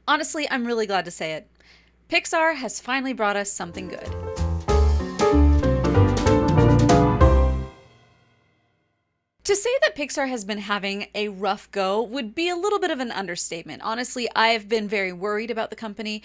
Honestly, I'm really glad to say it. Pixar has finally brought us something good. To say that Pixar has been having a rough go would be a little bit of an understatement. Honestly, I've been very worried about the company.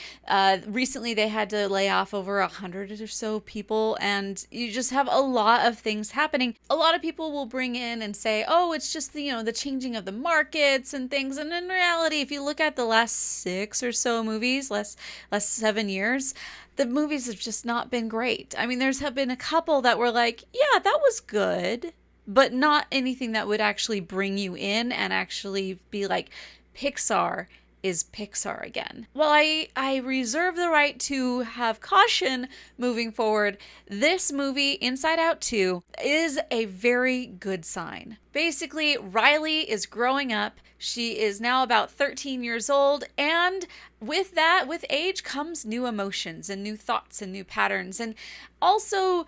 Recently, they had to lay off over 100 or so people, and you just have a lot of things happening. A lot of people will bring in and say, "Oh, it's just the changing of the markets and things." And in reality, if you look at the last 6 or so movies, last 7 years, the movies have just not been great. I mean, have been a couple that were like, "Yeah, that was good." But not anything that would actually bring you in and actually be like, Pixar is Pixar again. While I reserve the right to have caution moving forward, this movie, Inside Out 2, is a very good sign. Basically, Riley is growing up. She is now about 13 years old, and with that, with age, comes new emotions and new thoughts and new patterns, and also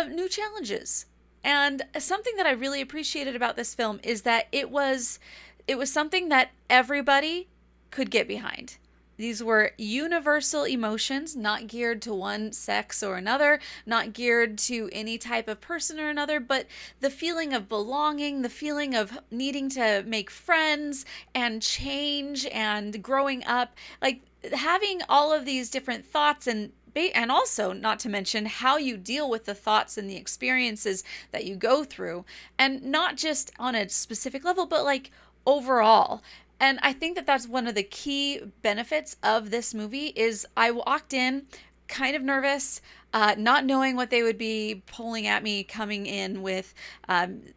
new challenges. And something that I really appreciated about this film is that it was something that everybody could get behind. These were universal emotions, not geared to one sex or another, not geared to any type of person or another, but the feeling of belonging, the feeling of needing to make friends and change and growing up, like having all of these different thoughts and also, not to mention, how you deal with the thoughts and the experiences that you go through, and not just on a specific level, but like overall. And I think that that's one of the key benefits of this movie is I walked in kind of nervous, not knowing what they would be pulling at me coming in with,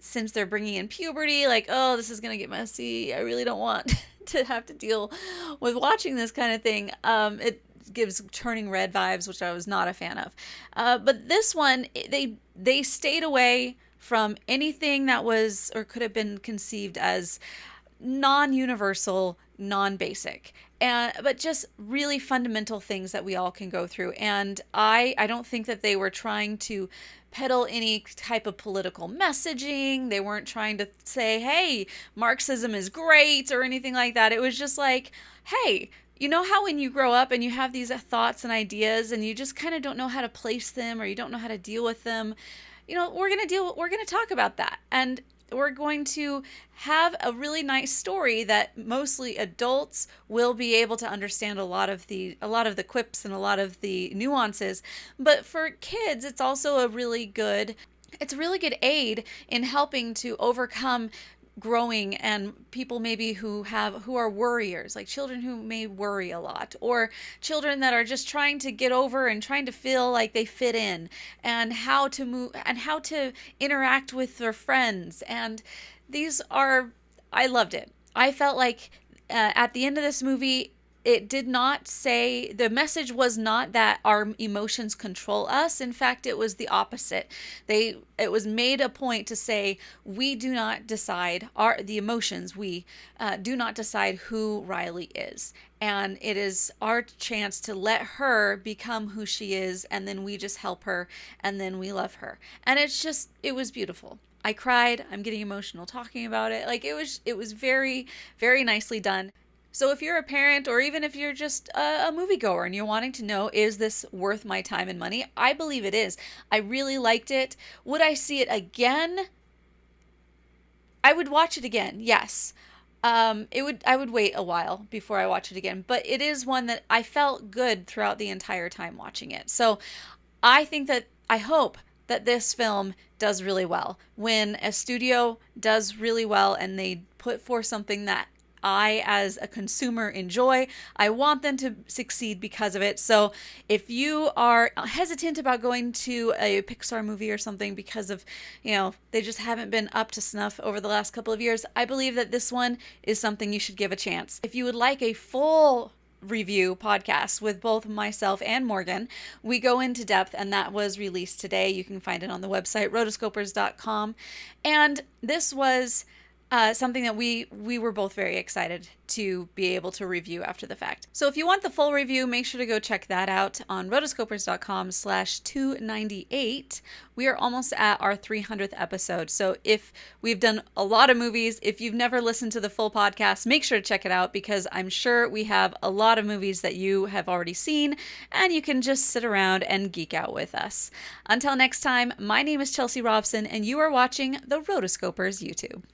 since they're bringing in puberty, like, oh, this is going to get messy. I really don't want to have to deal with watching this kind of thing. It gives Turning Red vibes, which I was not a fan of. But this one, they stayed away from anything that was or could have been conceived as non-universal, non-basic, but just really fundamental things that we all can go through. And I don't think that they were trying to peddle any type of political messaging. They weren't trying to say, hey, Marxism is great or anything like that. It was just like, hey, you know how when you grow up and you have these thoughts and ideas and you just kind of don't know how to place them or you don't know how to deal with them, we're going to talk about that. And we're going to have a really nice story that mostly adults will be able to understand a lot of the quips and a lot of the nuances. But for kids, it's also a really good aid in helping to overcome growing and people maybe who are worriers, like children who may worry a lot, or children that are just trying to get over and trying to feel like they fit in, and how to move and how to interact with their friends. And I loved it. I felt like at the end of this movie, it did not say, the message was not that our emotions control us. In fact, it was the opposite. It was made a point to say, we do not decide the emotions. We do not decide who Riley is. And it is our chance to let her become who she is. And then we just help her. And then we love her. And it was beautiful. I cried. I'm getting emotional talking about it. Like it was very, very nicely done. So if you're a parent, or even if you're just a moviegoer and you're wanting to know, is this worth my time and money? I believe it is. I really liked it. Would I see it again? I would watch it again, yes. I would wait a while before I watch it again, but it is one that I felt good throughout the entire time watching it. So I hope that this film does really well. When a studio does really well and they put forth something that I, as a consumer, enjoy, I want them to succeed because of it. So if you are hesitant about going to a Pixar movie or something because of, they just haven't been up to snuff over the last couple of years, I believe that this one is something you should give a chance. If you would like a full review podcast with both myself and Morgan, we go into depth, and that was released today. You can find it on the website rotoscopers.com. And this was Something that we were both very excited to be able to review after the fact. So if you want the full review, make sure to go check that out on rotoscopers.com/298. We are almost at our 300th episode. So if we've done a lot of movies, if you've never listened to the full podcast, make sure to check it out because I'm sure we have a lot of movies that you have already seen and you can just sit around and geek out with us. Until next time, my name is Chelsea Robson and you are watching the Rotoscopers YouTube.